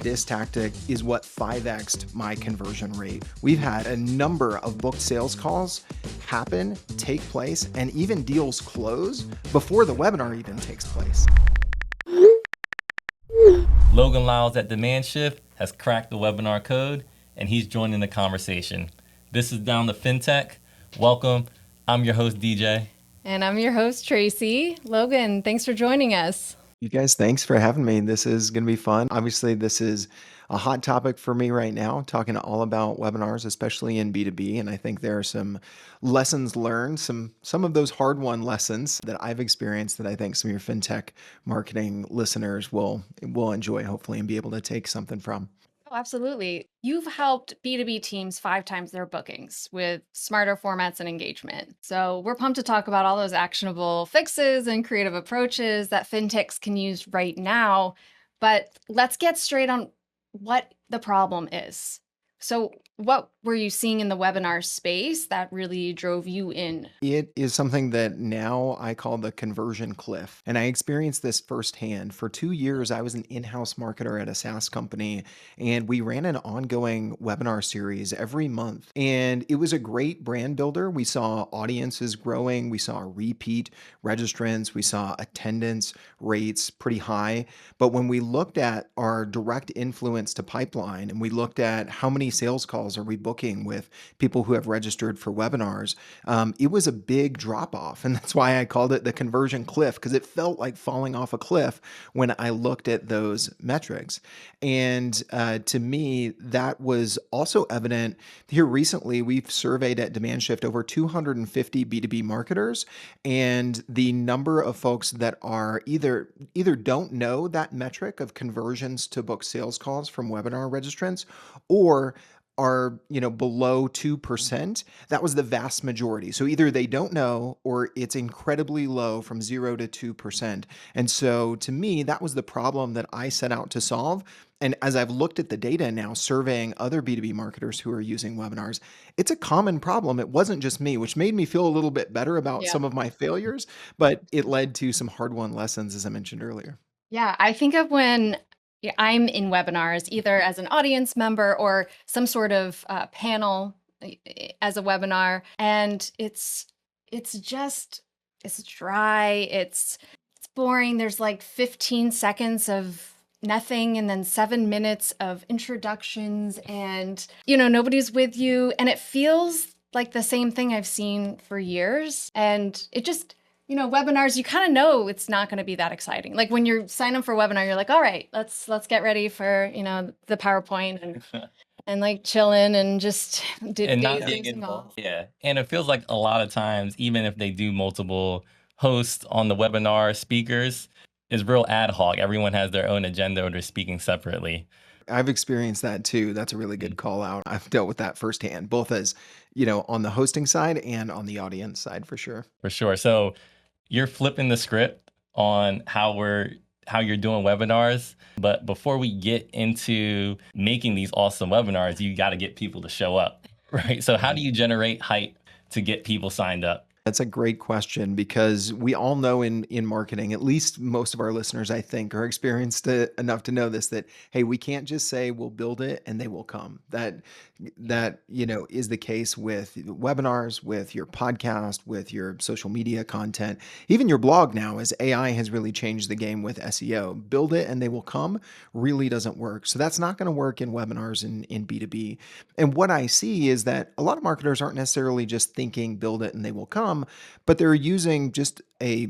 This tactic is what 5x'd my conversion rate. We've had a number of booked sales calls happen, take place, and even deals close before the webinar even takes place. Logan Lyles at Demand Shift has cracked the webinar code, and he's joining the conversation. This is Down to Fintech. Welcome. I'm your host, DJ. And I'm your host, Tracy. Logan, thanks for joining us. You guys, thanks for having me. This is going to be fun. Obviously, this is a hot topic for me right now, talking all about webinars, especially in B2B. And I think there are some lessons learned, some of those hard-won lessons that I've experienced that I think some of your fintech marketing listeners will enjoy, hopefully, and be able to take something from. Oh, absolutely. You've helped B2B teams 5 times their bookings with smarter formats and engagement. So we're pumped to talk about all those actionable fixes and creative approaches that fintechs can use right now. But let's get straight on what the problem is. So what were you seeing in the webinar space that really drove you in? It is something that now I call the conversion cliff. And I experienced this firsthand. For 2 years, I was an in-house marketer at a SaaS company, and we ran an ongoing webinar series every month. And it was a great brand builder. We saw audiences growing. We saw repeat registrants. We saw attendance rates pretty high. But when we looked at our direct influence to pipeline and we looked at how many sales calls are we booking with people who have registered for webinars, it was a big drop off. And that's why I called it the conversion cliff, because it felt like falling off a cliff when I looked at those metrics. And to me, that was also evident here recently. We've surveyed at Demand Shift over 250 B2B marketers, and the number of folks that are either don't know that metric of conversions to book sales calls from webinar registrants, or are below 2%. That was the vast majority. So either they don't know or it's incredibly low, from 0 to 2%. And so to me, that was the problem that I set out to solve. And as I've looked at the data now, surveying other B2B marketers who are using webinars, it's a common problem. It wasn't just me, which made me feel a little bit better about Yeah. some of my failures, but it led to some hard-won lessons, as I mentioned earlier. Yeah, I think of when I'm in webinars, either as an audience member or some sort of panel as a webinar, and it's dry, it's boring. There's like 15 seconds of nothing and then 7 minutes of introductions, and nobody's with you, and it feels like the same thing I've seen for years, and it just webinars, you kind of know it's not going to be that exciting. Like when you sign up for a webinar, you're like, all right, let's get ready for, the PowerPoint and like chilling and just And not being involved. Yeah. And it feels like a lot of times, even if they do multiple hosts on the webinar, speakers is real ad hoc. Everyone has their own agenda or they're speaking separately. I've experienced that too. That's a really good call out. I've dealt with that firsthand, both as, on the hosting side and on the audience side, for sure. For sure. So you're flipping the script on how you're doing webinars. But before we get into making these awesome webinars, you got to get people to show up, right? So how do you generate hype to get people signed up? That's a great question, because we all know in marketing, at least most of our listeners, I think, are experienced enough to know this, that, hey, we can't just say we'll build it and they will come. That is the case with webinars, with your podcast, with your social media content, even your blog now, as AI has really changed the game with SEO. Build it and they will come really doesn't work. So that's not going to work in webinars in B2B. And what I see is that a lot of marketers aren't necessarily just thinking build it and they will come, but they're using just a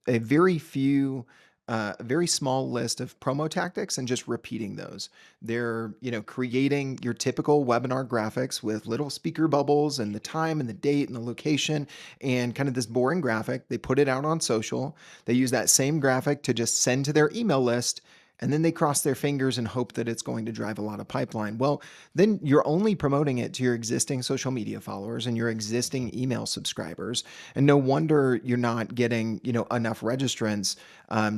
very few, a very small list of promo tactics and just repeating those. They're, creating your typical webinar graphics with little speaker bubbles and the time and the date and the location and kind of this boring graphic. They put it out on social. They use that same graphic to just send to their email list. And then they cross their fingers and hope that it's going to drive a lot of pipeline. Well, then you're only promoting it to your existing social media followers and your existing email subscribers. And no wonder you're not getting, enough registrants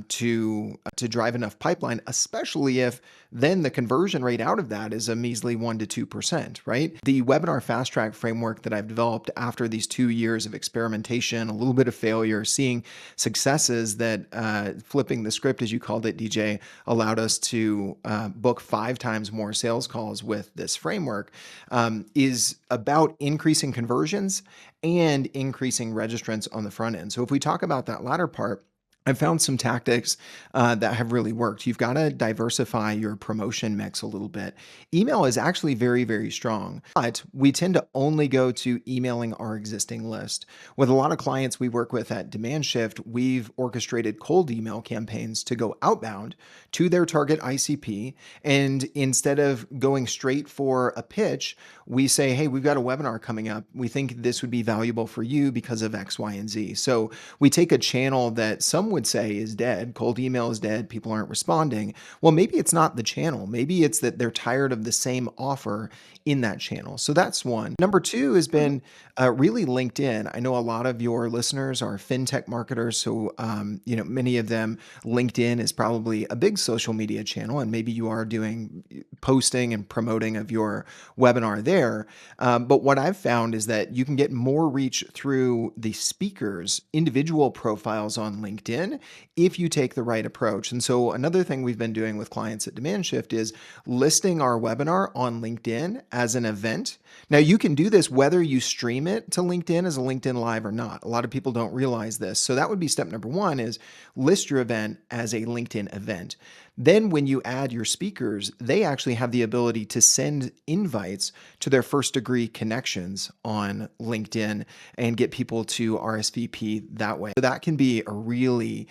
to drive enough pipeline, especially if then the conversion rate out of that is a measly 1 to 2%, right? The webinar fast track framework that I've developed after these 2 years of experimentation, a little bit of failure, seeing successes that flipping the script, as you called it, DJ, allowed us to book 5 times more sales calls with this framework, is about increasing conversions and increasing registrants on the front end. So if we talk about that latter part, I found some tactics that have really worked. You've got to diversify your promotion mix a little bit. Email is actually very, very strong, but we tend to only go to emailing our existing list. With a lot of clients we work with at Demand Shift, we've orchestrated cold email campaigns to go outbound to their target ICP. And instead of going straight for a pitch, we say, hey, we've got a webinar coming up. We think this would be valuable for you because of X, Y, and Z. So we take a channel that some would say is dead. Cold email is dead. People aren't responding. Well, maybe it's not the channel. Maybe it's that they're tired of the same offer in that channel. So that's one. Number two has been really LinkedIn. I know a lot of your listeners are fintech marketers. So, many of them, LinkedIn is probably a big social media channel, and maybe you are doing posting and promoting of your webinar there. But what I've found is that you can get more reach through the speakers' individual profiles on LinkedIn if you take the right approach. And so another thing we've been doing with clients at Demand Shift is listing our webinar on LinkedIn as an event. Now you can do this whether you stream it to LinkedIn as a LinkedIn Live or not. A lot of people don't realize this. So that would be step number one, is list your event as a LinkedIn event. Then when you add your speakers, they actually have the ability to send invites to their first degree connections on LinkedIn and get people to RSVP that way. So that can be a really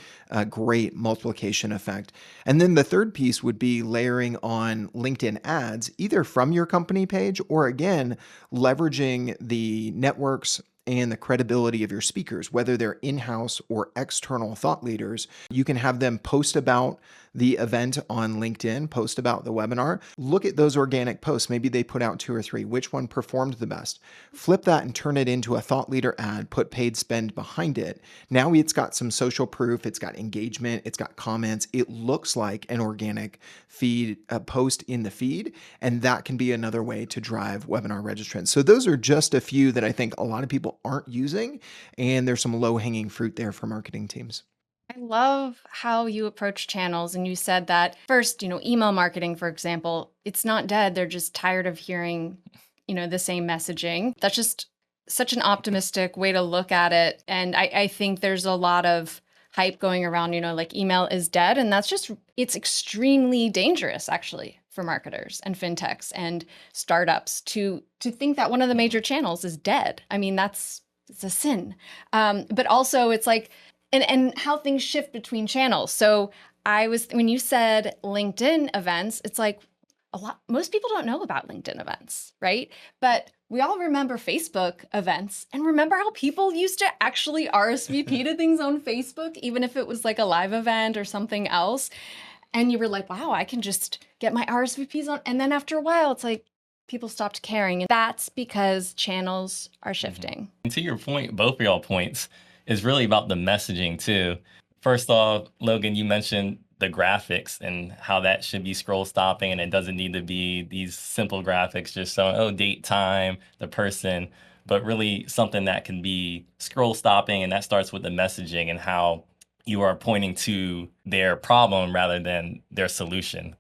great multiplication effect. And then the third piece would be layering on LinkedIn ads, either from your company page or again, leveraging the networks and the credibility of your speakers, whether they're in-house or external thought leaders. You can have them post about the event on LinkedIn, post about the webinar. Look at those organic posts. Maybe they put out 2 or 3. Which one performed the best? Flip that and turn it into a thought leader ad, put paid spend behind it. Now it's got some social proof, it's got engagement, it's got comments. It looks like an organic feed, a post in the feed, and that can be another way to drive webinar registrants. So those are just a few that I think a lot of people aren't using, and there's some low-hanging fruit there for marketing teams. I love how you approach channels. And you said that first, email marketing, for example, it's not dead. They're just tired of hearing, the same messaging. That's just such an optimistic way to look at it. And I think there's a lot of hype going around, like email is dead. And it's extremely dangerous, actually, for marketers and fintechs and startups to think that one of the major channels is dead. I mean, it's a sin. But also it's like, and how things shift between channels. So when you said LinkedIn events, it's like most people don't know about LinkedIn events, right? But we all remember Facebook events, and remember how people used to actually RSVP to things on Facebook, even if it was like a live event or something else. And you were like, wow, I can just get my RSVPs on. And then after a while, it's like people stopped caring. And that's because channels are shifting. And to your point, both of y'all points, is really about the messaging too. First off, Logan, you mentioned the graphics and how that should be scroll stopping, and it doesn't need to be these simple graphics just showing, date, time, the person, but really something that can be scroll stopping, and that starts with the messaging and how you are pointing to their problem rather than their solution.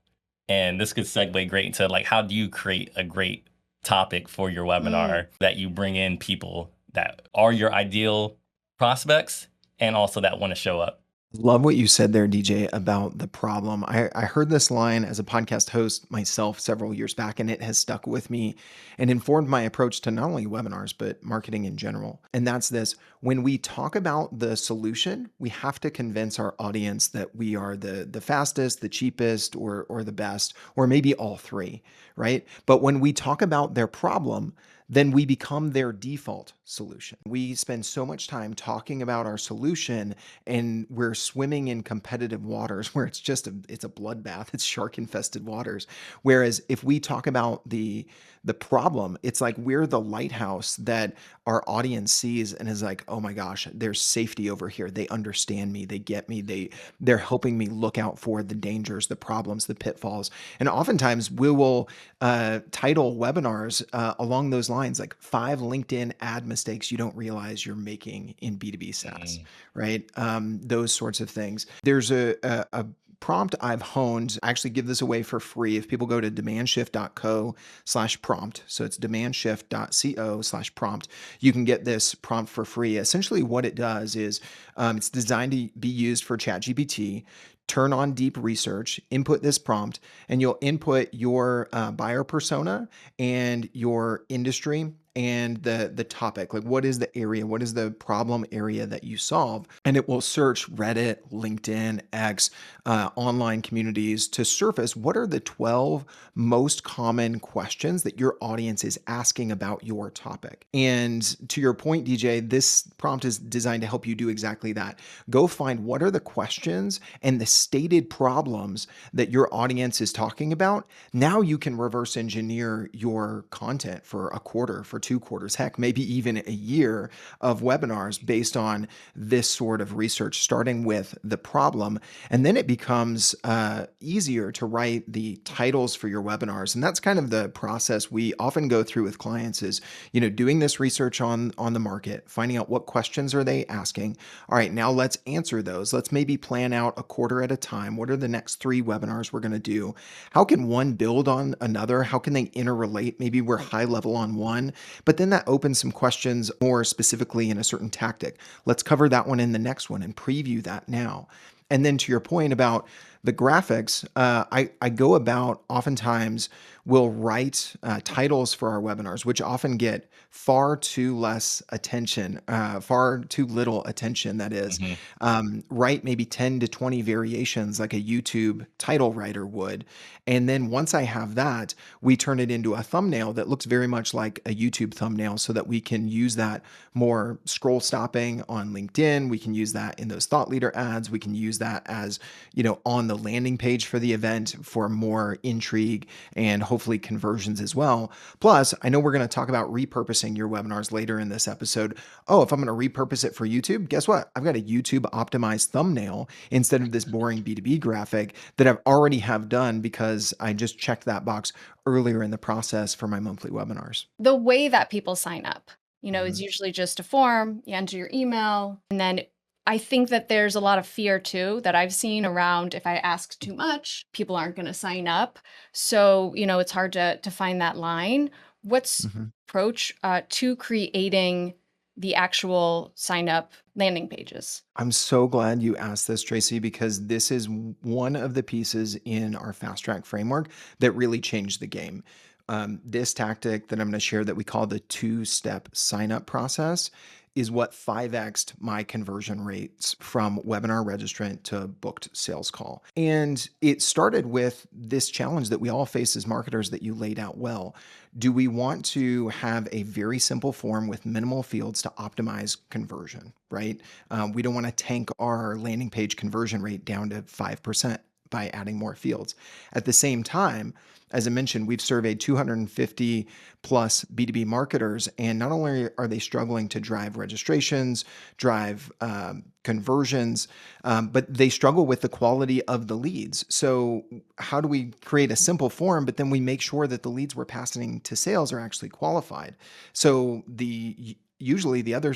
And this could segue great into like, how do you create a great topic for your webinar that you bring in people that are your ideal prospects and also that want to show up? Love what you said there, DJ, about the problem. I heard this line as a podcast host myself several years back, and it has stuck with me and informed my approach to not only webinars, but marketing in general. And that's this: when we talk about the solution, we have to convince our audience that we are the fastest, the cheapest, or the best, or maybe all three, right? But when we talk about their problem, then we become their default solution. We spend so much time talking about our solution, and we're swimming in competitive waters where it's a bloodbath. It's shark infested waters. Whereas if we talk about the problem, it's like we're the lighthouse that our audience sees and is like, oh my gosh, there's safety over here. They understand me. They get me. They're helping me look out for the dangers, the problems, the pitfalls. And oftentimes we will title webinars along those lines, like 5 LinkedIn ad mistakes you don't realize you're making in B2B SaaS, right? Those sorts of things. There's a prompt I've honed. I actually give this away for free. If people go to demandshift.co/prompt, so it's demandshift.co/prompt, you can get this prompt for free. Essentially, what it does is it's designed to be used for ChatGPT. Turn on deep research, input this prompt, and you'll input your buyer persona and your industry and the topic. Like, what is the area? What is the problem area that you solve? And it will search Reddit, LinkedIn, X, online communities to surface what are the 12 most common questions that your audience is asking about your topic. And to your point, DJ, this prompt is designed to help you do exactly that. Go find what are the questions and the stated problems that your audience is talking about. Now you can reverse engineer your content for a quarter, for 2 quarters, heck, maybe even a year of webinars based on this sort of research, starting with the problem. And then it becomes easier to write the titles for your webinars. And that's kind of the process we often go through with clients is, doing this research on the market, finding out what questions are they asking. All right, now let's answer those. Let's maybe plan out a quarter at a time. What are the next 3 webinars we're going to do? How can one build on another? How can they interrelate? Maybe we're high level on one, but then that opens some questions more specifically in a certain tactic. Let's cover that one in the next one and preview that now. And then to your point about the graphics, I go about oftentimes we'll write titles for our webinars, which often get far too less attention, far too little attention, that is. Mhm. Write maybe 10 to 20 variations like a YouTube title writer would. And then once I have that, we turn it into a thumbnail that looks very much like a YouTube thumbnail so that we can use that more scroll stopping on LinkedIn. We can use that in those thought leader ads. We can use that as, on the landing page for the event for more intrigue and hopefully conversions as well. Plus, I know we're going to talk about repurposing your webinars later in this episode. Oh, if I'm going to repurpose it for YouTube, guess what? I've got a YouTube optimized thumbnail instead of this boring B2B graphic that I've already have done because I just checked that box earlier in the process for my monthly webinars. The way that people sign up, is Mhm. usually just a form. You enter your email, and then I think that there's a lot of fear too that I've seen around if I ask too much, people aren't going to sign up. So, it's hard to find that line. What's Mhm. approach to creating the actual sign up landing pages? I'm so glad you asked this, Tracy, because this is one of the pieces in our fast track framework that really changed the game. This tactic that I'm going to share that we call the 2-step sign up process is what 5x'd my conversion rates from webinar registrant to booked sales call. And it started with this challenge that we all face as marketers that you laid out well. Do we want to have a very simple form with minimal fields to optimize conversion, right? We don't want to tank our landing page conversion rate down to 5% by adding more fields. At the same time, as I mentioned, we've surveyed 250 plus B2B marketers, and not only are they struggling to drive registrations, drive conversions, but they struggle with the quality of the leads. So, how do we create a simple form, but then we make sure that the leads we're passing to sales are actually qualified? So, usually the other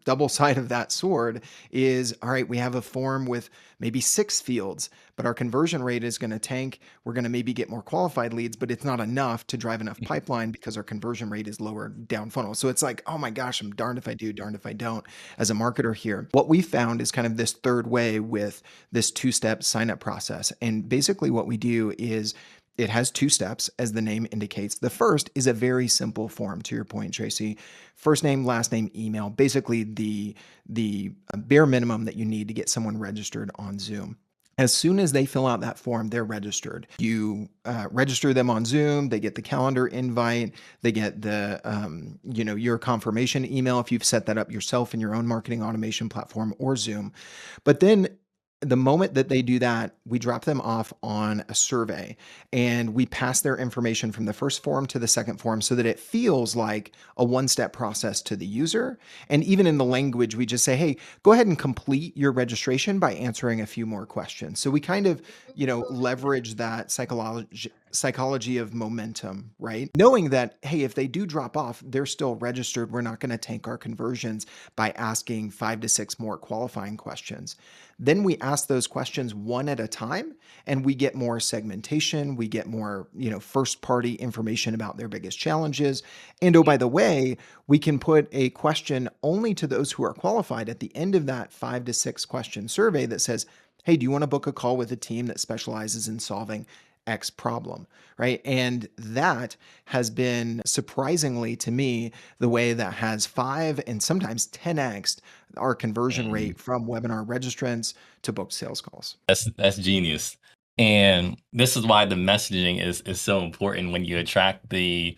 double side of that sword is, all right, we have a form with maybe 6 fields, but our conversion rate is going to tank. We're going to maybe get more qualified leads, but it's not enough to drive enough pipeline because our conversion rate is lower down funnel. So it's like, oh my gosh, I'm darned if I do, darned if I don't as a marketer here. What we found is kind of this third way with this 2-step sign up process. And basically what we do is it has 2 steps, as the name indicates. The first is a very simple form, to your point, Tracy. First name, last name, email, basically the bare minimum that you need to get someone registered on Zoom. As soon as they fill out that form, they're registered. You register them on Zoom. They get the calendar invite. They get the your confirmation email if you've set that up yourself in your own marketing automation platform or Zoom. But then the moment that they do that, we drop them off on a survey and we pass their information from the first form to the second form so that it feels like a 1-step process to the user. And even in the language, we just say, hey, go ahead and complete your registration by answering a few more questions. So we kind of, leverage that psychology of momentum, right? Knowing that, hey, if they do drop off, they're still registered. We're not going to tank our conversions by asking 5 to 6 more qualifying questions. Then we ask those questions one at a time, and we get more segmentation. We get more, first party information about their biggest challenges. And oh, by the way, we can put a question only to those who are qualified at the end of that 5 to 6 question survey that says, hey, do you want to book a call with a team that specializes in solving X problem, right? And that has been surprisingly to me the way that has 5 and sometimes 10x our conversion Mhm. rate from webinar registrants to booked sales calls. That's genius. And this is why the messaging is so important when you attract the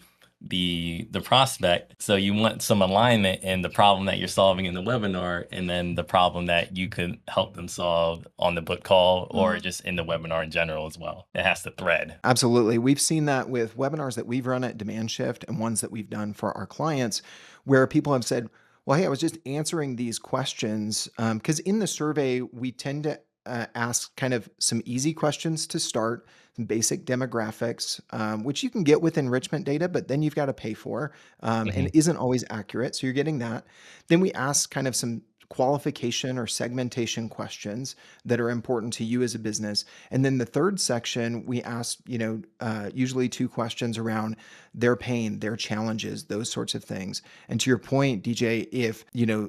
prospect. So you want some alignment in the problem that you're solving in the webinar, and then the problem that you could help them solve on the book call or Mhm. just in the webinar in general as well. It has to thread. Absolutely. We've seen that with webinars that we've run at Demand Shift and ones that we've done for our clients, where people have said, well, hey, I was just answering these questions. Because in the survey, we tend to ask kind of some easy questions to start, some basic demographics, which you can get with enrichment data, but then you've got to pay for and Mhm. isn't always accurate. So you're getting that. Then we ask kind of some qualification or segmentation questions that are important to you as a business. And then the third section, we ask, usually 2 questions around their pain, their challenges, those sorts of things. And to your point, DJ, if,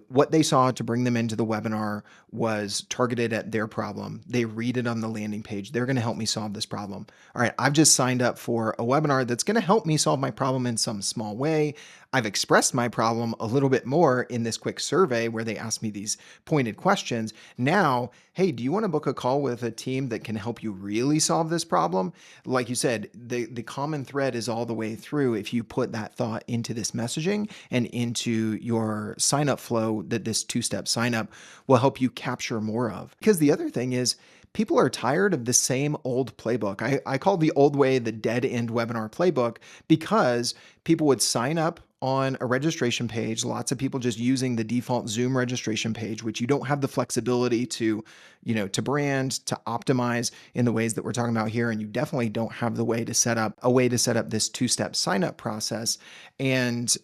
what they saw to bring them into the webinar was targeted at their problem, they read it on the landing page, they're going to help me solve this problem. All right, I've just signed up for a webinar that's going to help me solve my problem in some small way. I've expressed my problem a little bit more in this quick survey where they asked me these pointed questions. Now, hey, do you want to book a call with a team that can help you really solve this problem? Like you said, the common thread is all the way through if you put that thought into this messaging and into your sign up flow that this 2-step sign up will help you capture more of. Because the other thing is, people are tired of the same old playbook. I call the old way the dead end webinar playbook because people would sign up on a registration page. Lots of people just using the default Zoom registration page, which you don't have the flexibility to, to brand, to optimize in the ways that we're talking about here. And you definitely don't have the way to set up this 2-step sign up process. And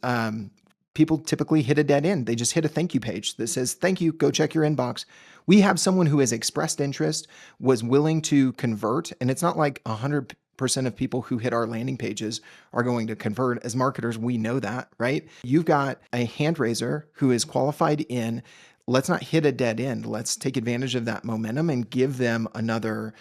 people typically hit a dead end. They just hit a thank you page that says, thank you, go check your inbox. We have someone who has expressed interest, was willing to convert. And it's not like 100% of people who hit our landing pages are going to convert. As marketers, we know that, right? You've got a hand raiser who is qualified in. Let's not hit a dead end. Let's take advantage of that momentum and give them another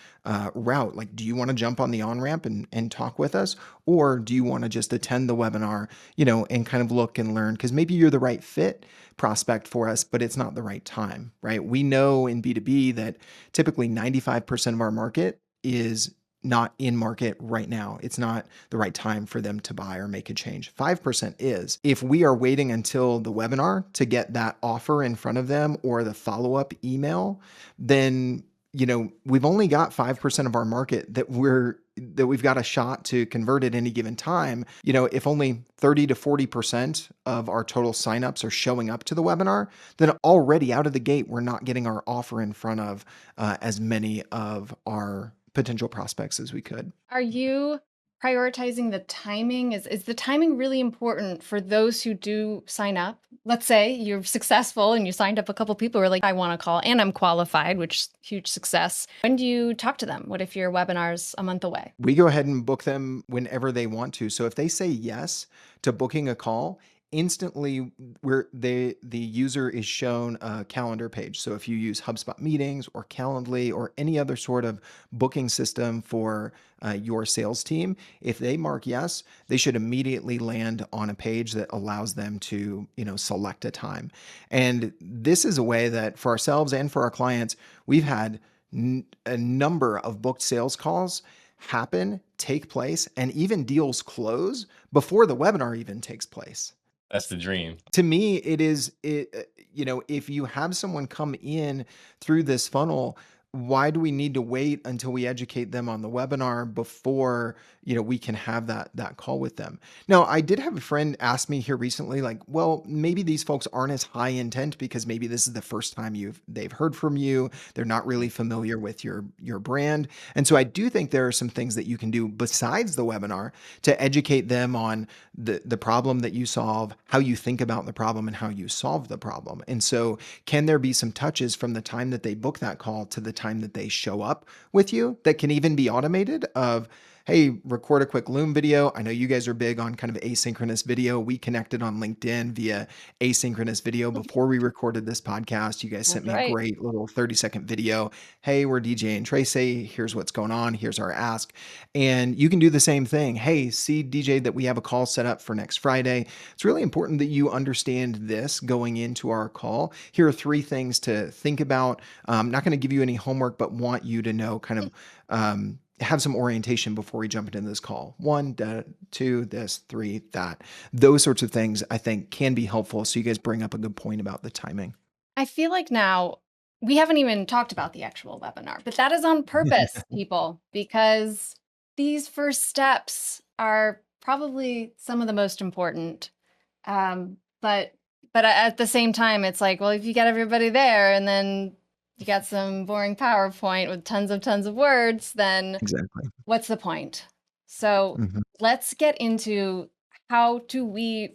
route. Like, do you want to jump on the on-ramp and talk with us? Or do you want to just attend the webinar, and kind of look and learn? Because maybe you're the right fit prospect for us, but it's not the right time, right? We know in B2B that typically 95% of our market is not in market right now. It's not the right time for them to buy or make a change. 5% is. If we are waiting until the webinar to get that offer in front of them or the follow-up email, then we've only got 5% of our market that we've got a shot to convert at any given time. If only 30 to 40% of our total signups are showing up to the webinar, then already out of the gate, we're not getting our offer in front of as many of our potential prospects as we could. Are you prioritizing the timing? Is the timing really important for those who do sign up? Let's say you're successful and you signed up a couple people who are like, I want to call and I'm qualified, which is huge success. When do you talk to them? What if your webinar's a month away? We go ahead and book them whenever they want to. So if they say yes to booking a call, instantly the user is shown a calendar page. So if you use HubSpot meetings or Calendly or any other sort of booking system for your sales team, if they mark yes, they should immediately land on a page that allows them to, select a time. And this is a way that for ourselves and for our clients, we've had a number of booked sales calls happen, take place, and even deals close before the webinar even takes place. That's the dream. To me, if you have someone come in through this funnel why do we need to wait until we educate them on the webinar before, we can have that call with them? Now, I did have a friend ask me here recently, like, well, maybe these folks aren't as high intent because maybe this is the first time they've heard from you. They're not really familiar with your brand. And so I do think there are some things that you can do besides the webinar to educate them on the problem that you solve, how you think about the problem, and how you solve the problem. And so can there be some touches from the time that they book that call to the time that they show up with you that can even be automated of, hey, record a quick Loom video. I know you guys are big on kind of asynchronous video. We connected on LinkedIn via asynchronous video before we recorded this podcast. You guys sent That's me a right. great little 30-second video. Hey, we're DJ and Tracy. Here's what's going on. Here's our ask. And you can do the same thing. Hey, see, DJ, that we have a call set up for next Friday. It's really important that you understand this going into our call. Here are 3 things to think about. I'm not going to give you any homework, but want you to know kind of have some orientation before we jump into this call. 1, 2, this, 3, that. Those sorts of things I think can be helpful. So you guys bring up a good point about the timing. I feel like now we haven't even talked about the actual webinar, but that is on purpose, people, because these first steps are probably some of the most important. But at the same time, it's like, well, if you get everybody there and then you got some boring PowerPoint with tons of words, then Exactly. what's the point? So Mhm. let's get into how do we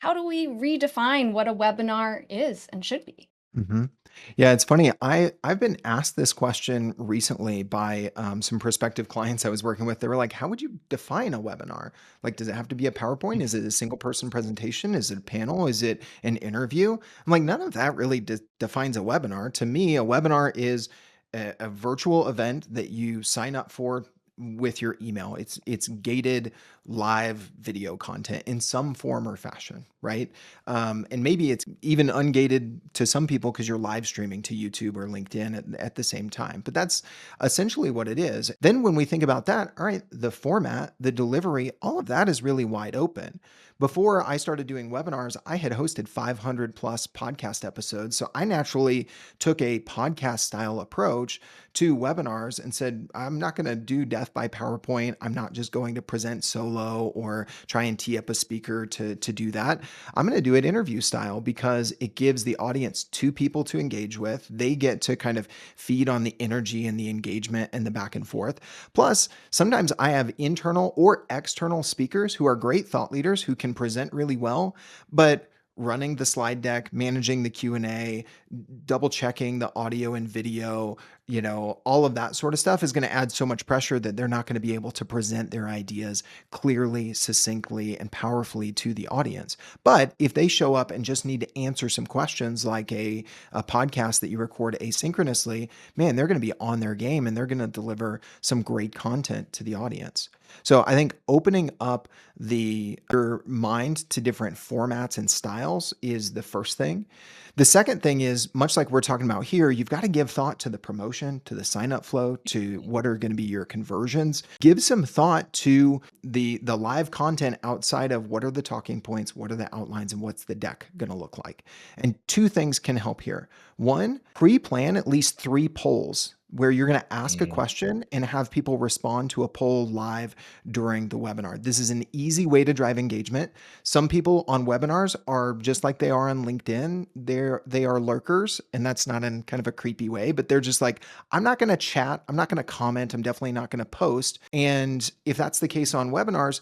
redefine what a webinar is and should be. Mhm. Yeah, it's funny. I've been asked this question recently by some prospective clients I was working with. They were like, "How would you define a webinar? Like, does it have to be a PowerPoint? Is it a single person presentation? Is it a panel? Is it an interview?" I'm like, none of that really defines a webinar. To me, a webinar is a virtual event that you sign up for with your email. It's gated live video content in some form or fashion, right? And maybe it's even ungated to some people because you're live streaming to YouTube or LinkedIn at the same time. But that's essentially what it is. Then when we think about that, all right, the format, the delivery, all of that is really wide open. Before I started doing webinars, I had hosted 500 plus podcast episodes. So I naturally took a podcast style approach to webinars and said, I'm not going to do death by PowerPoint. I'm not just going to present solo or try and tee up a speaker to do that. I'm going to do it interview style because it gives the audience 2 people to engage with. They get to kind of feed on the energy and the engagement and the back and forth. Plus, sometimes I have internal or external speakers who are great thought leaders who can present really well, but running the slide deck, managing the Q&A, double checking the audio and video, all of that sort of stuff is going to add so much pressure that they're not going to be able to present their ideas clearly, succinctly, and powerfully to the audience. But if they show up and just need to answer some questions like a podcast that you record asynchronously, man, they're going to be on their game and they're going to deliver some great content to the audience. So I think opening up your mind to different formats and styles is the first thing. The second thing is, much like we're talking about here, you've got to give thought to the promotion, to the sign up flow, to what are going to be your conversions. Give some thought to the live content outside of what are the talking points, what are the outlines, and what's the deck going to look like. And 2 things can help here. 1, pre-plan at least 3 polls where you're going to ask a Mm. question and have people respond to a poll live during the webinar. This is an easy way to drive engagement. Some people on webinars are just like they are on LinkedIn. They are lurkers, and that's not in kind of a creepy way, but they're just like, I'm not going to chat. I'm not going to comment. I'm definitely not going to post. And if that's the case on webinars,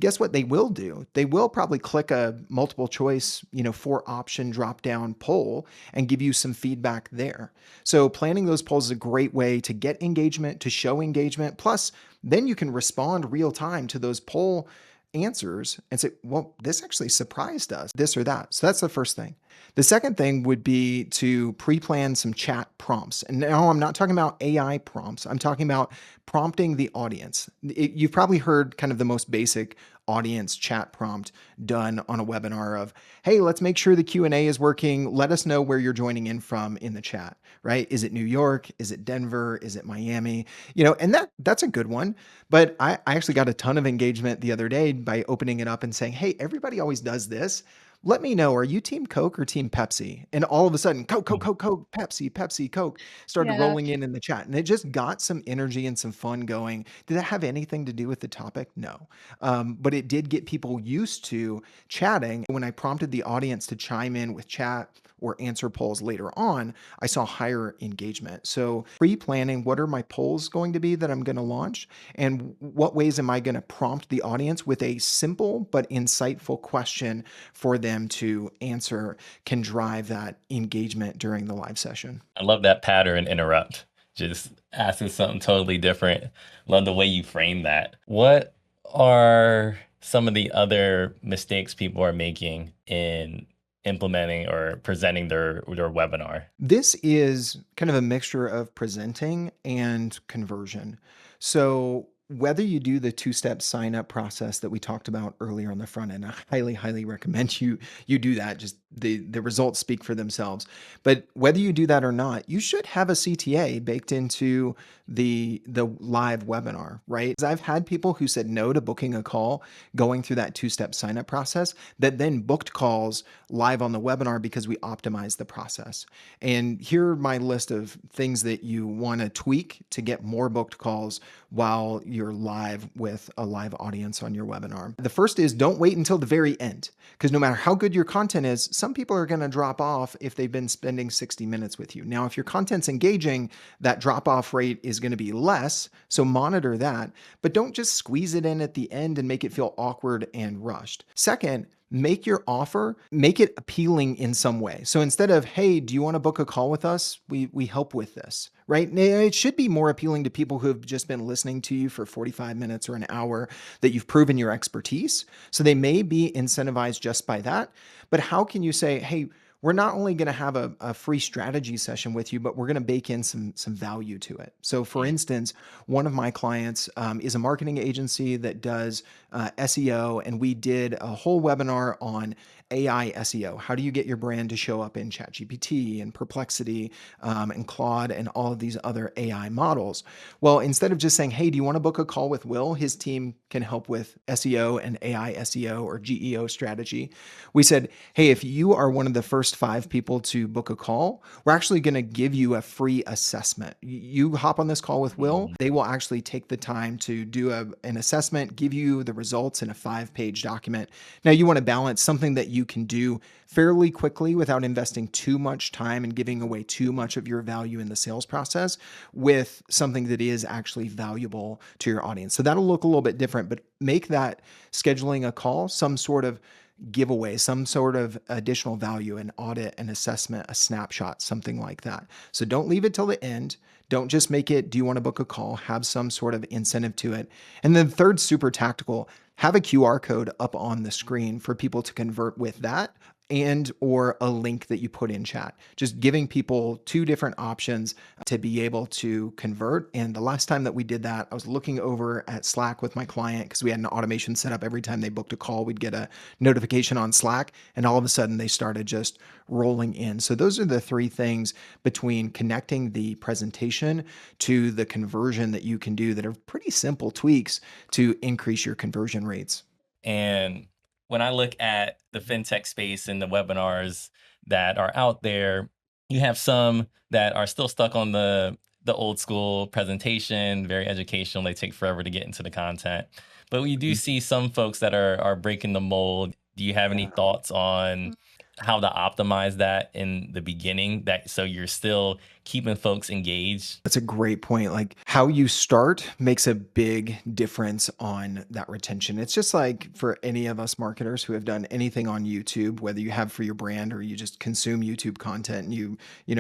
guess what they will do? They will probably click a multiple choice, 4 option drop down poll and give you some feedback there. So planning those polls is a great way to get engagement, to show engagement. Plus, then you can respond real time to those poll answers and say, well, this actually surprised us, this or that. So that's the first thing. The second thing would be to pre-plan some chat prompts. And now I'm not talking about AI prompts. I'm talking about prompting the audience. You've probably heard kind of the most basic audience chat prompt done on a webinar of, hey, let's make sure the Q&A is working. Let us know where you're joining in from in the chat, right? Is it New York? Is it Denver? Is it Miami? And that's a good one. But I actually got a ton of engagement the other day by opening it up and saying, hey, everybody always does this. let me know, are you team Coke or team Pepsi? And all of a sudden, Coke, Coke, Mm. Coke, Coke, Pepsi, Pepsi, Coke started Yeah. rolling in the chat. And it just got some energy and some fun going. Did that have anything to do with the topic? No. But it did get people used to chatting. When I prompted the audience to chime in with chat or answer polls later on, I saw higher engagement. So pre-planning, what are my polls going to be that I'm going to launch? And what ways am I going to prompt the audience with a simple but insightful question for them to answer can drive that engagement during the live session. I love that pattern interrupt. Just asking something totally different. Love the way you frame that. What are some of the other mistakes people are making in implementing or presenting their webinar? This is kind of a mixture of presenting and conversion. So whether you do the two-step sign up process that we talked about earlier on the front end, I highly, highly recommend you do that. Just the results speak for themselves. But whether you do that or not, you should have a CTA baked into the live webinar, right? 'Cause I've had people who said no to booking a call going through that two-step sign up process that then booked calls live on the webinar because we optimized the process. And here are my list of things that you want to tweak to get more booked calls while you're live with a live audience on your webinar. The first is don't wait until the very end, because no matter how good your content is, some people are going to drop off if they've been spending 60 minutes with you. Now, if your content's engaging, that drop off rate is going to be less. So monitor that, but don't just squeeze it in at the end and make it feel awkward and rushed. Second, make your offer, make it appealing in some way. So instead of, hey, do you want to book a call with us? We help with this, right? Now, it should be more appealing to people who have just been listening to you for 45 minutes or an hour that you've proven your expertise. So they may be incentivized just by that. But how can you say, hey, we're not only going to have a free strategy session with you, but we're going to bake in some value to it. So, for Mm. instance, one of my clients is a marketing agency that does SEO, and we did a whole webinar on AI SEO. How do you get your brand to show up in ChatGPT and Perplexity and Claude and all of these other AI models? Well, instead of just saying, hey, do you want to book a call with Will? His team can help with SEO and AI SEO or GEO strategy. We said, hey, if you are one of the first 5 people to book a call, we're actually going to give you a free assessment. You hop on this call with Will, Mm. they will actually take the time to do an assessment, give you the results in a 5-page document. Now, you want to balance something that you can do fairly quickly without investing too much time and giving away too much of your value in the sales process with something that is actually valuable to your audience. So that'll look a little bit different, but make that scheduling a call some sort of giveaway, some sort of additional value, an audit, an assessment, a snapshot, something like that. So don't leave it till the end. Don't just make it, do you want to book a call? Have some sort of incentive to it. And then third, super tactical, have a QR code up on the screen for people to convert with that and or a link that you put in chat. Just giving people 2 different options to be able to convert. And the last time that we did that, I was looking over at Slack with my client because we had an automation set up. Every time they booked a call, we'd get a notification on Slack, and all of a sudden they started just rolling in. So those are the 3 things between connecting the presentation to the conversion that you can do that are pretty simple tweaks to increase your conversion rates. And when I look at the fintech space and the webinars that are out there, you have some that are still stuck on the old school presentation, very educational. They take forever to get into the content. But we do see some folks that are breaking the mold. Do you have any Yeah. thoughts on how to optimize that in the beginning, that so you're still keeping folks engaged? That's a great point. Like how you start makes a big difference on that retention. It's just like for any of us marketers who have done anything on YouTube, whether you have for your brand or you just consume YouTube content and you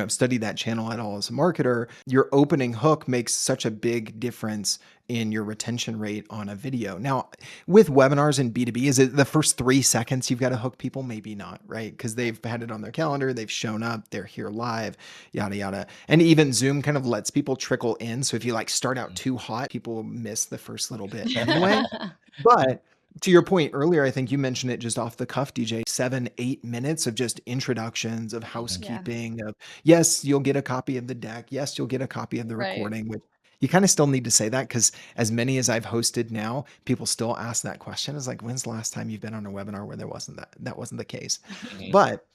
study that channel at all as a marketer, your opening hook makes such a big difference in your retention rate on a video. Now, with webinars and B2B, is it the first 3 seconds you've got to hook people? Maybe not, right? Because they've had it on their calendar, they've shown up, they're here live, yada, yada. And even Zoom kind of lets people trickle in. So if you like start out too hot, people will miss the first little bit anyway. But to your point earlier, I think you mentioned it just off the cuff, DJ, 7, 8 minutes of just introductions, of Mhm. Yeah. housekeeping, of yes, you'll get a copy of the deck. Yes, you'll get a copy of the Right. recording, which You kind of still need to say that because as many as I've hosted now, people still ask that question. It's like, when's the last time you've been on a webinar where that wasn't the case? Mhm. But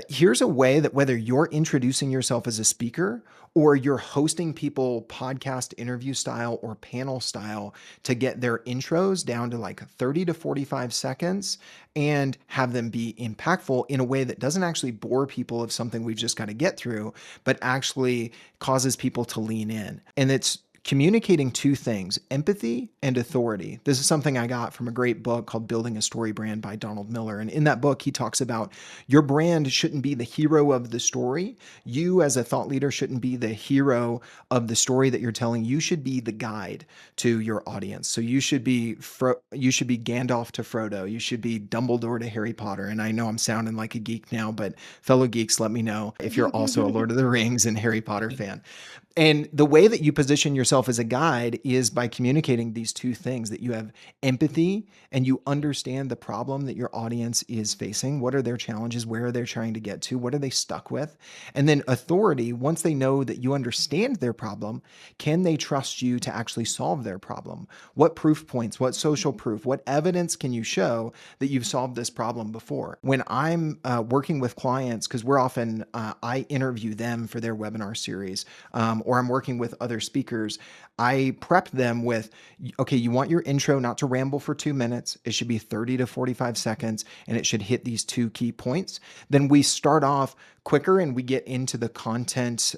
here's a way that whether you're introducing yourself as a speaker or you're hosting people podcast interview style or panel style to get their intros down to like 30 to 45 seconds and have them be impactful in a way that doesn't actually bore people of something we've just got to get through, but actually causes people to lean in. And it's communicating two things, empathy and authority. This is something I got from a great book called Building a Story Brand by Donald Miller. And in that book, he talks about your brand shouldn't be the hero of the story. You, as a thought leader, shouldn't be the hero of the story that you're telling. You should be the guide to your audience. So you should be Gandalf to Frodo. You should be Dumbledore to Harry Potter. And I know I'm sounding like a geek now, but fellow geeks, let me know if you're also a Lord of the Rings and Harry Potter fan. And the way that you position yourself as a guide is by communicating these two things, that you have empathy and you understand the problem that your audience is facing. What are their challenges? Where are they trying to get to? What are they stuck with? And then authority, once they know that you understand their problem, can they trust you to actually solve their problem? What proof points, what social proof, what evidence can you show that you've solved this problem before? When I'm working with clients, because we're often, I interview them for their webinar series, or I'm working with other speakers, I prep them with, okay, you want your intro not to ramble for 2 minutes. It should be 30 to 45 seconds, and it should hit these two key points. Then we start off quicker and we get into the content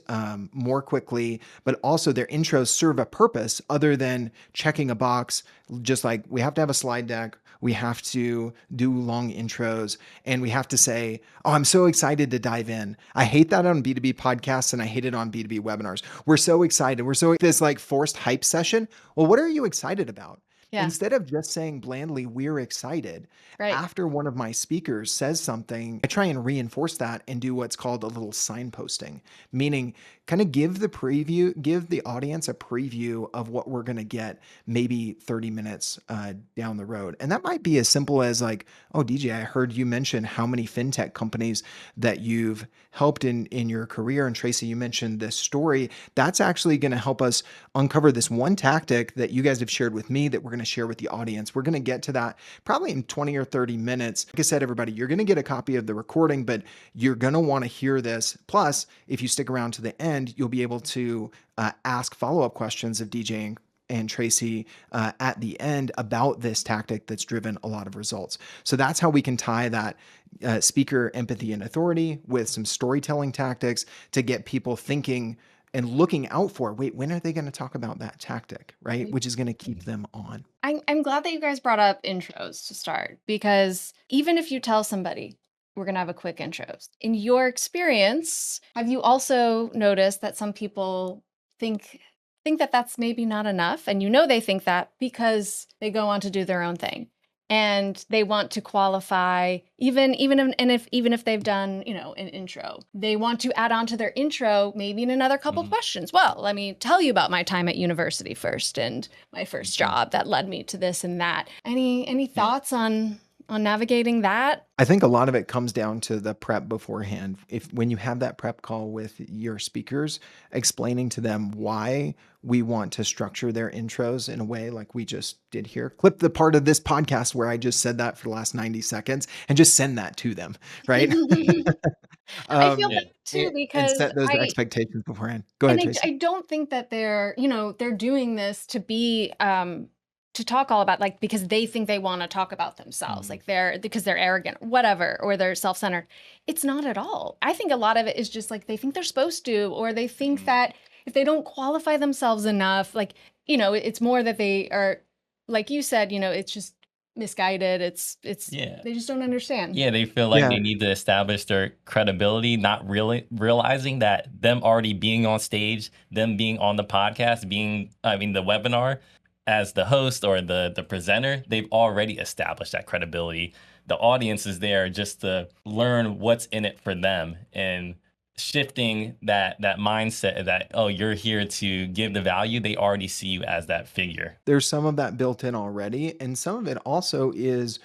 more quickly, but also their intros serve a purpose other than checking a box, just like we have to have a slide deck. We have to do long intros and we have to say, oh, I'm so excited to dive in. I hate that on B2B podcasts and I hate it on B2B webinars. We're so excited. We're so this like forced hype session. Well, what are you excited about? Yeah, Instead of just saying blandly, we're excited, right. after one of my speakers says something, I try and reinforce that and do what's called a little signposting, meaning kind of give the audience a preview of what we're going to get maybe 30 minutes down the road. And that might be as simple as like, oh, DJ, I heard you mention how many fintech companies that you've helped in your career. And Tracy, you mentioned this story. That's actually going to help us uncover this one tactic that you guys have shared with me that we're going to share with the audience. We're going to get to that probably in 20 or 30 minutes. Like I said, everybody, you're going to get a copy of the recording, but you're going to want to hear this. Plus, if you stick around to the end, you'll be able to ask follow-up questions of DJ and Tracy at the end about this tactic that's driven a lot of results. So that's how we can tie that speaker empathy and authority with some storytelling tactics to get people thinking and looking out for, wait, when are they going to talk about that tactic, right? Which is going to keep them on. I'm glad that you guys brought up intros to start, because even if you tell somebody we're going to have a quick intros, in your experience, have you also noticed that some people think that that's maybe not enough, and they think that because they go on to do their own thing and they want to qualify, even if they've done an intro, they want to add on to their intro maybe in another couple Mhm. questions. Well, let me tell you about my time at university first and my first job that led me to this and that. Any Yeah. thoughts on navigating that? I think a lot of it comes down to the prep beforehand. If when you have that prep call with your speakers, explaining to them why we want to structure their intros in a way like we just did here. Clip the part of this podcast where I just said that for the last 90 seconds and just send that to them, right? I feel Yeah. bad too And because set those expectations beforehand. Go ahead, Tracy. I don't think that they're doing this to be to talk all about, like, because they think they want to talk about themselves, Mhm. like because they're arrogant, whatever, or they're self-centered. It's not at all. I think a lot of it is just like they think they're supposed to, or they think Mhm. that if they don't qualify themselves enough, like, it's more that they are, like you said, it's just misguided. It's Yeah. they just don't understand. Yeah, they feel like Yeah. they need to establish their credibility, not really realizing that them already being on stage, them being on the podcast, the webinar as the host or the presenter, they've already established that credibility. The audience is there just to learn what's in it for them, and shifting that mindset that, oh, you're here to give the value, they already see you as that figure. There's some of that built in already, and some of it also is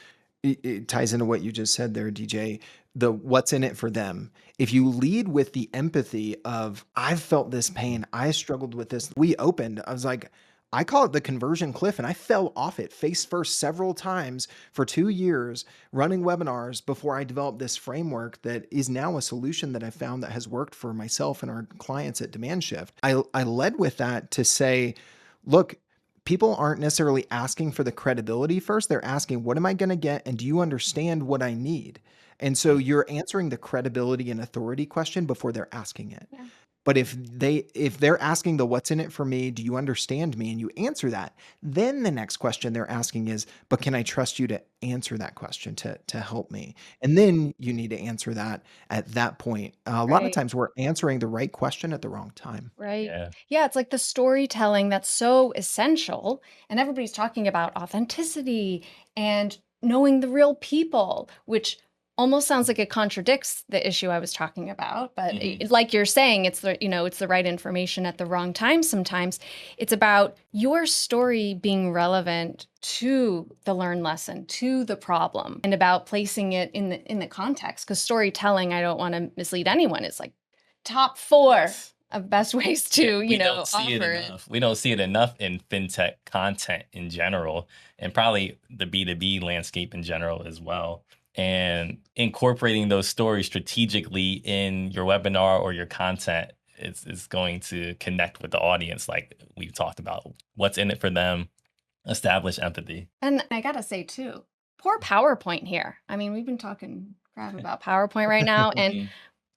it ties into what you just said there, DJ. the what's in it for them, if you lead with the empathy of, I've felt this pain, I struggled with this. We opened, I was like, I call it the conversion cliff, and I fell off it face first several times for 2 years running webinars before I developed this framework that is now a solution that I found that has worked for myself and our clients at Demand Shift. I led with that to say, look, people aren't necessarily asking for the credibility first. They're asking, what am I going to get? And do you understand what I need? And so you're answering the credibility and authority question before they're asking it. Yeah. But if they're asking the what's in it for me, do you understand me? And you answer that, then the next question they're asking is, but can I trust you to answer that question to help me? And then you need to answer that at that point. A lot of Right. times we're answering the right question at the wrong time. Right. Yeah. Yeah, it's like the storytelling that's so essential. And everybody's talking about authenticity and knowing the real people, which almost sounds like it contradicts the issue I was talking about. But like you're saying, it's it's the right information at the wrong time sometimes. It's about your story being relevant to the learned lesson, to the problem, and about placing it in the context. Because storytelling, I don't want to mislead anyone, it's like top 4 Yes. of best ways to, We don't see it offer it. enough. We don't see it enough in fintech content in general, and probably the B2B landscape in general as well. And incorporating those stories strategically in your webinar or your content is going to connect with the audience, like we've talked about. What's in it for them? Establish empathy. And I gotta say too, poor PowerPoint here. I mean, we've been talking crap about PowerPoint right now, and Mhm.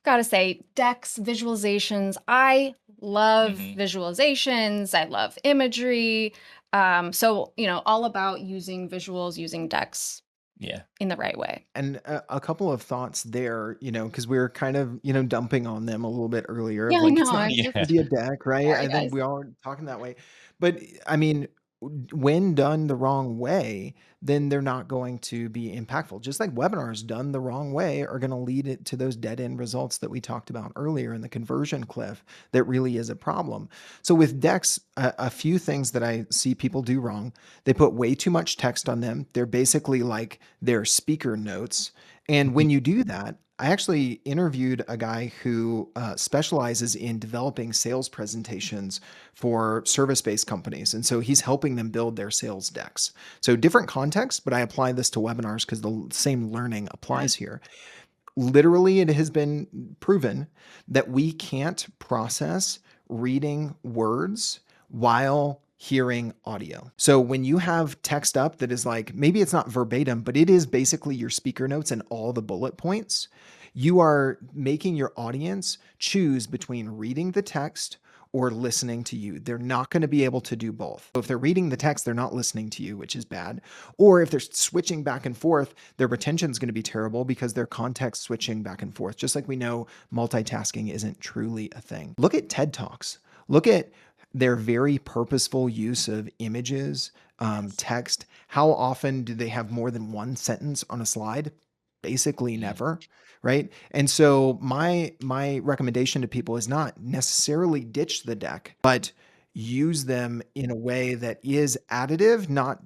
gotta say, decks, visualizations. I love Mhm. visualizations. I love imagery. So all about using visuals, using decks Yeah. in the right way. And a couple of thoughts there, because we were kind of, dumping on them a little bit earlier Yeah, of I like, it's know. not I'm just just Yeah. to be a deck, right? sorry, I think guys. we all are talking that way. But I mean, when done the wrong way, then they're not going to be impactful. Just like webinars done the wrong way are going to lead it to those dead end results that we talked about earlier in the conversion cliff that really is a problem. So with decks, a few things that I see people do wrong. They put way too much text on them. They're basically like their speaker notes. And when you do that, I actually interviewed a guy who specializes in developing sales presentations for service-based companies. And so he's helping them build their sales decks. So different context, but I apply this to webinars because the same learning Yeah. applies here. Literally, it has been proven that we can't process reading words while hearing audio. So when you have text up that is like, maybe it's not verbatim, but it is basically your speaker notes and all the bullet points, you are making your audience choose between reading the text or listening to you. They're not going to be able to do both. So if they're reading the text, they're not listening to you, which is bad. Or if they're switching back and forth, their retention is going to be terrible because they're context switching back and forth. Just like we know multitasking isn't truly a thing. Look at TED Talks. Look at their very purposeful use of images, text. How often do they have more than one sentence on a slide? Basically Mhm. never, right? And so my recommendation to people is not necessarily ditch the deck, but use them in a way that is additive, not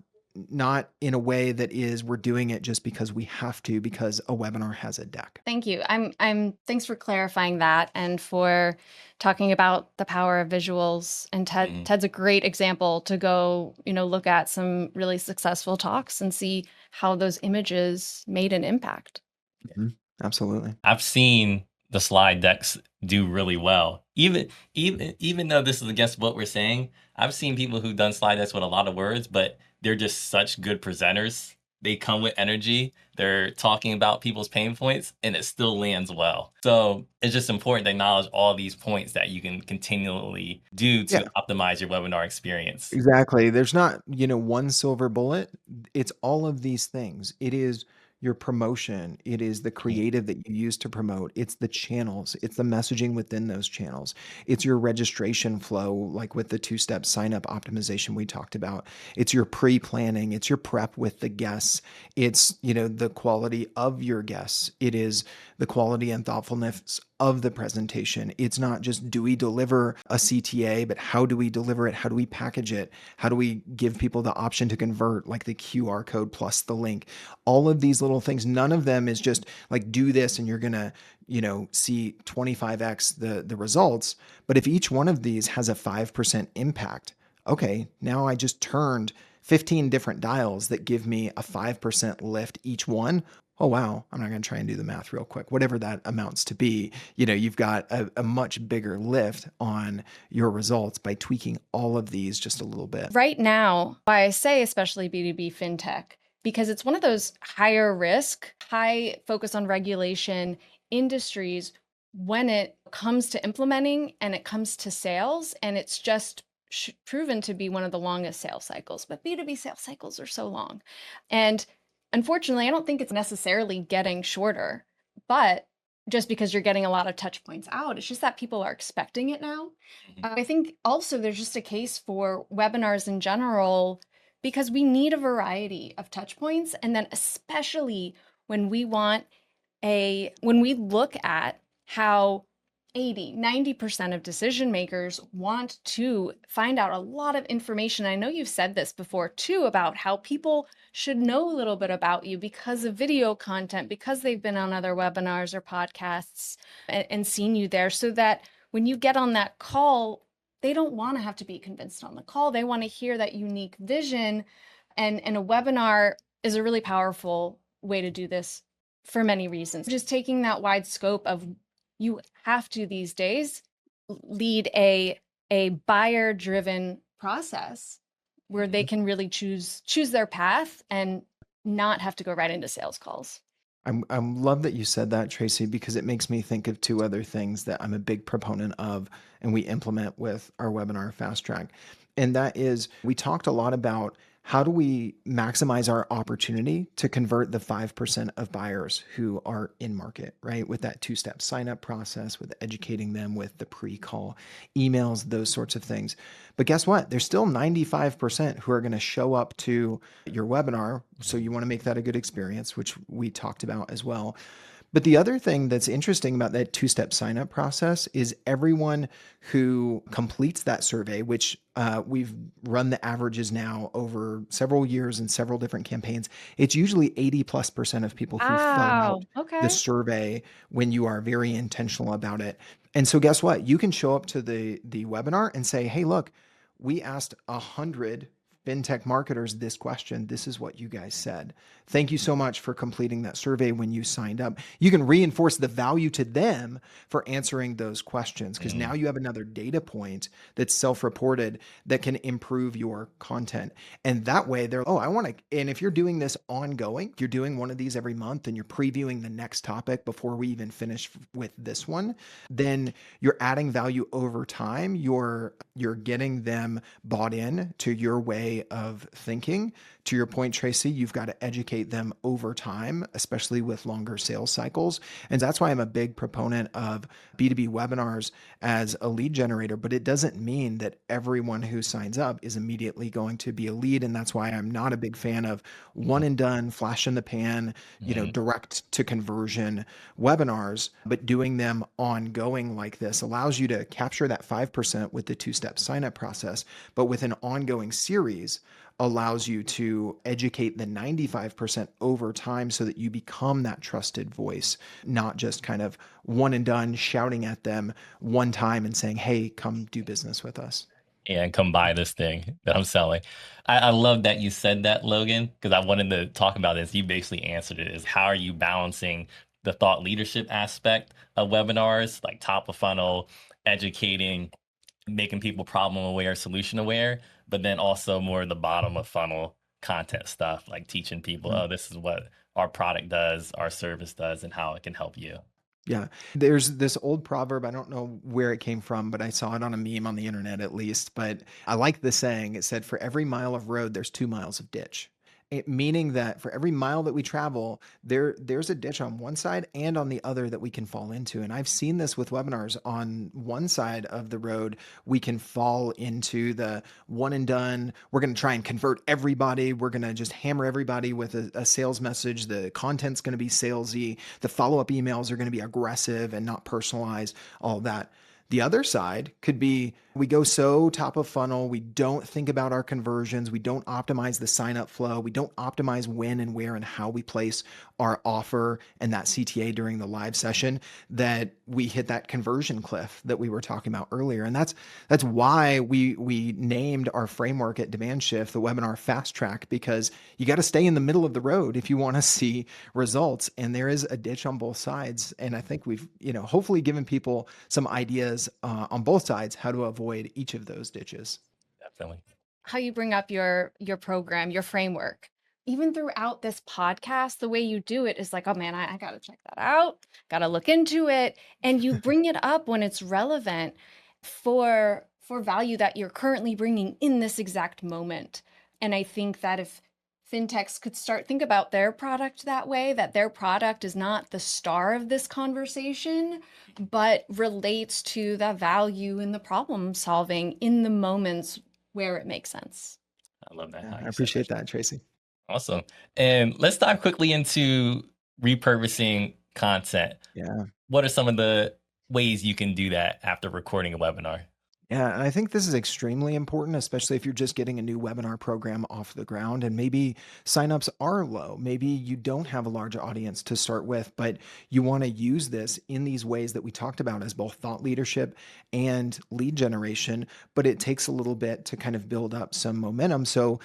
in a way that is we're doing it just because we have to because a webinar has a deck. Thank you. I'm thanks for clarifying that and for talking about the power of visuals. And Mhm. Ted's a great example to go, look at some really successful talks and see how those images made an impact. Mhm. Absolutely. I've seen the slide decks do really well. Even though this is against what we're saying, I've seen people who've done slide decks with a lot of words, but they're just such good presenters. They come with energy. They're talking about people's pain points, and it still lands well. So it's just important to acknowledge all these points that you can continually do to Yeah. optimize your webinar experience. Exactly. There's not, one silver bullet. It's all of these things. It is your promotion. It is the Mhm. creative that you use to promote. It's the channels. It's the messaging within those channels. It's your registration flow, like with the two-step sign up optimization we talked about. It's your pre-planning. It's your prep with the guests. It's, the quality of your guests. It is the quality and thoughtfulness of the presentation. It's not just do we deliver a CTA, but how do we deliver it? How do we package it? How do we give people the option to convert, like the QR code plus the link? All of these little things, none of them is just like do this and you're going to, see 25x the results. But if each one of these has a 5% impact, okay, now I just turned 15 different dials that give me a 5% lift each one. Oh, wow. I'm not going to try and do the math real quick. Whatever that amounts to be, you've got a much bigger lift on your results by tweaking all of these just a little bit. Right now, why I say especially B2B fintech, because it's one of those higher risk, high focus on regulation industries when it comes to implementing and it comes to sales, and it's just proven to be one of the longest sales cycles. But B2B sales cycles are so long. And unfortunately, I don't think it's necessarily getting shorter, but just because you're getting a lot of touch points out, it's just that people are expecting it now. I think also there's just a case for webinars in general because we need a variety of touch points. And then especially when we when we look at how 90% of decision makers want to find out a lot of information. I know you've said this before too, about how people should know a little bit about you because of video content, because they've been on other webinars or podcasts and seen you there, so that when you get on that call, they don't want to have to be convinced on the call. They want to hear that unique vision. And a webinar is a really powerful way to do this for many reasons. Just taking that wide scope of, you have to these days lead a buyer driven process where they can really choose their path and not have to go right into sales calls. I love that you said that, Tracy, because it makes me think of two other things that I'm a big proponent of and we implement with our webinar Fast Track. And that is, we talked a lot about how do we maximize our opportunity to convert the 5% of buyers who are in market, right? With that two-step sign-up process, with educating them with the pre-call emails, those sorts of things. But guess what? There's still 95% who are going to show up to your webinar. So you want to make that a good experience, which we talked about as well. But the other thing that's interesting about that two-step sign-up process is everyone who completes that survey, which we've run the averages now over several years and several different campaigns. It's usually 80+% of people who fill out the Okay. survey when you are very intentional about it. And so guess what? You can show up to the webinar and say, hey, look, we asked 100 fintech marketers this question. This is what you guys said. Thank you so much for completing that survey when you signed up. You can reinforce the value to them for answering those questions, because now you have another data point that's self-reported that can improve your content. And that way they're, oh, I want to, and if you're doing this ongoing, you're doing one of these every month and you're previewing the next topic before we even finish with this one, then you're adding value over time. You're getting them bought in to your way of thinking. To your point, Tracy, you've got to educate them over time, especially with longer sales cycles. And that's why I'm a big proponent of B2B webinars as a lead generator, but it doesn't mean that everyone who signs up is immediately going to be a lead. And that's why I'm not a big fan of one and done, flash in the pan, direct to conversion webinars, but doing them ongoing like this allows you to capture that 5% with the two-step sign-up process, but with an ongoing series allows you to educate the 95% over time so that you become that trusted voice, not just kind of one and done shouting at them one time and saying, hey, come do business with us. And come buy this thing that I'm selling. I love that you said that, Logan, because I wanted to talk about this. You basically answered it, is how are you balancing the thought leadership aspect of webinars, like top of funnel, educating, making people problem aware, solution aware, but then also more the bottom of funnel content stuff, like teaching people, oh, this is what our product does, our service does, and how it can help you. Yeah. There's this old proverb. I don't know where it came from, but I saw it on a meme on the internet at least. But I like the saying. It said, for every mile of road, there's 2 miles of ditch. Meaning that for every mile that we travel, there's a ditch on one side and on the other that we can fall into. And I've seen this with webinars. On one side of the road, we can fall into the one and done. We're going to try and convert everybody. We're going to just hammer everybody with a sales message. The content's going to be salesy. The follow-up emails are going to be aggressive and not personalized, all that. The other side could be we go so top of funnel, we don't think about our conversions, we don't optimize the sign up flow, we don't optimize when and where and how we place our offer and that CTA during the live session, that we hit that conversion cliff that we were talking about earlier. And that's why we named our framework at Demand Shift the webinar Fast Track, because you got to stay in the middle of the road if you want to see results. And there is a ditch on both sides. And I think we've, hopefully given people some ideas on both sides how to avoid each of those ditches. Definitely. How you bring up your program, your framework. Even throughout this podcast, the way you do it is like, oh man, I got to check that out, got to look into it. And you bring it up when it's relevant for value that you're currently bringing in this exact moment. And I think that if fintechs could think about their product that way, that their product is not the star of this conversation, but relates to the value and the problem solving in the moments where it makes sense. I love that. I appreciate that, Tracy. Awesome. And let's dive quickly into repurposing content. Yeah. What are some of the ways you can do that after recording a webinar? Yeah, and I think this is extremely important, especially if you're just getting a new webinar program off the ground and maybe signups are low. Maybe you don't have a large audience to start with, but you want to use this in these ways that we talked about as both thought leadership and lead generation, but it takes a little bit to kind of build up some momentum. So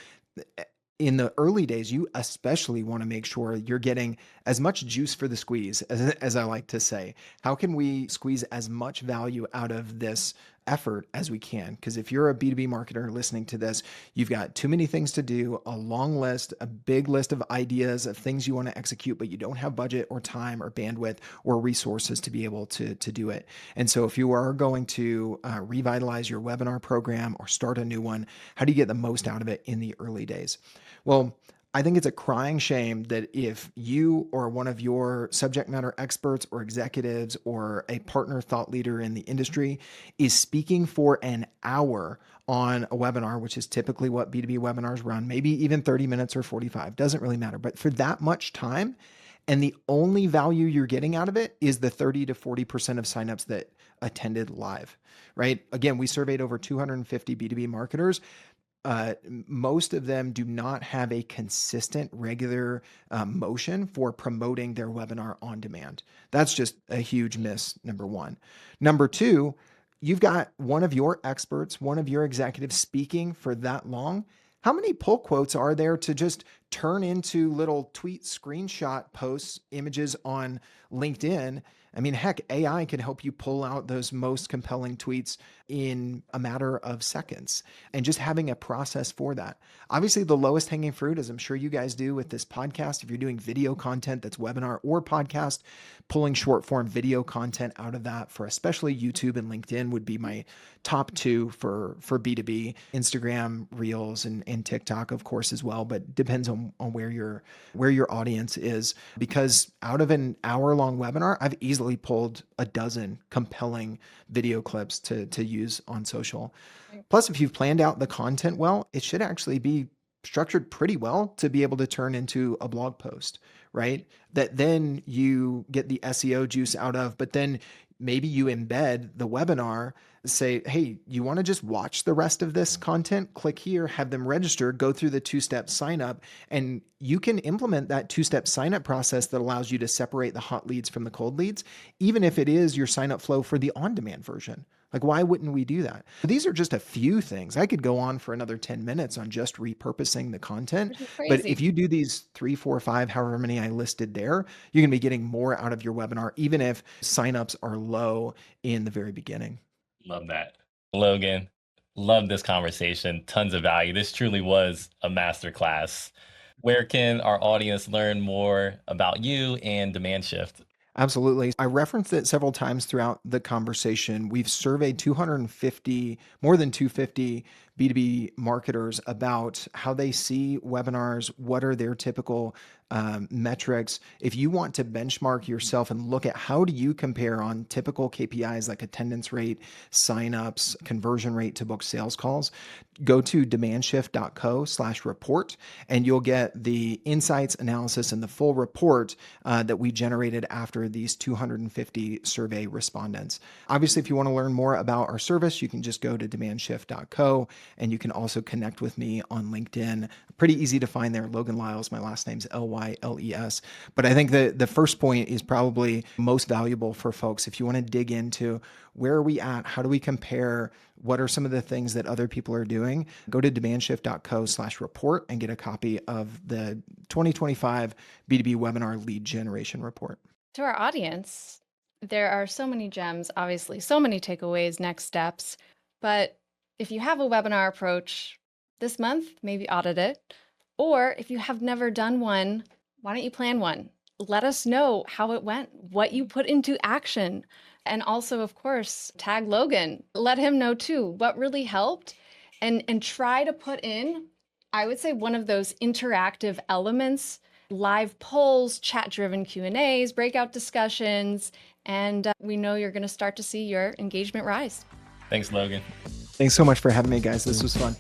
in the early days, you especially want to make sure you're getting as much juice for the squeeze, as I like to say. How can we squeeze as much value out of this effort as we can? Because if you're a B2B marketer listening to this, you've got too many things to do, a long list, a big list of ideas of things you want to execute, but you don't have budget or time or bandwidth or resources to be able to do it. And so if you are going to revitalize your webinar program or start a new one, how do you get the most out of it in the early days? Well, I think it's a crying shame that if you or one of your subject matter experts or executives or a partner thought leader in the industry is speaking for an hour on a webinar, which is typically what B2B webinars run, maybe even 30 minutes or 45, doesn't really matter. But for that much time, and the only value you're getting out of it is the 30 to 40% of signups that attended live, right? Again, we surveyed over 250 B2B marketers. Most of them do not have a consistent, regular motion for promoting their webinar on demand. That's just a huge miss, number one. Number two, you've got one of your experts, one of your executives speaking for that long. How many pull quotes are there to just turn into little tweet screenshot posts, images on LinkedIn? I mean, heck, AI can help you pull out those most compelling tweets in a matter of seconds, and just having a process for that. Obviously, the lowest hanging fruit, as I'm sure you guys do with this podcast, if you're doing video content that's webinar or podcast, pulling short form video content out of that for especially YouTube and LinkedIn would be my top two for B2B. Instagram, Reels, and TikTok, of course, as well, but depends on where your audience is. Because out of an hour-long webinar, I've easily pulled a dozen compelling video clips to use on social. Plus, if you've planned out the content well, it should actually be structured pretty well to be able to turn into a blog post, right? That then you get the SEO juice out of, but then maybe you embed the webinar, say, hey, you want to just watch the rest of this content? Click here, have them register, go through the two-step sign up, and you can implement that two-step sign up process that allows you to separate the hot leads from the cold leads, even if it is your sign up flow for the on-demand version. Like, why wouldn't we do that? These are just a few things. I could go on for another 10 minutes on just repurposing the content. But if you do these 3, 4, 5, however many I listed there, you're going to be getting more out of your webinar, even if signups are low in the very beginning. Love that. Logan, love this conversation. Tons of value. This truly was a masterclass. Where can our audience learn more about you and Demand Shift? Absolutely. I referenced it several times throughout the conversation. We've surveyed more than 250 B2B marketers about how they see webinars, what are their typical metrics. If you want to benchmark yourself and look at how do you compare on typical KPIs like attendance rate, signups, conversion rate to book sales calls, go to demandshift.co/report and you'll get the insights, analysis, and the full report that we generated after these 250 survey respondents. Obviously, if you want to learn more about our service, you can just go to demandshift.co and you can also connect with me on LinkedIn. Pretty easy to find there. Logan Lyles, my last name's Lyles. But I think the first point is probably most valuable for folks. If you want to dig into where are we at, how do we compare, what are some of the things that other people are doing, go to demandshift.co/report and get a copy of the 2025 B2B webinar lead generation report. To our audience, there are so many gems, obviously, so many takeaways, next steps. But if you have a webinar approach this month, maybe audit it. Or if you have never done one, why don't you plan one? Let us know how it went, what you put into action. And also, of course, tag Logan. Let him know too what really helped. And try to put in, I would say, one of those interactive elements, live polls, chat-driven Q&As, breakout discussions, and we know you're going to start to see your engagement rise. Thanks, Logan. Thanks so much for having me, guys. This was fun.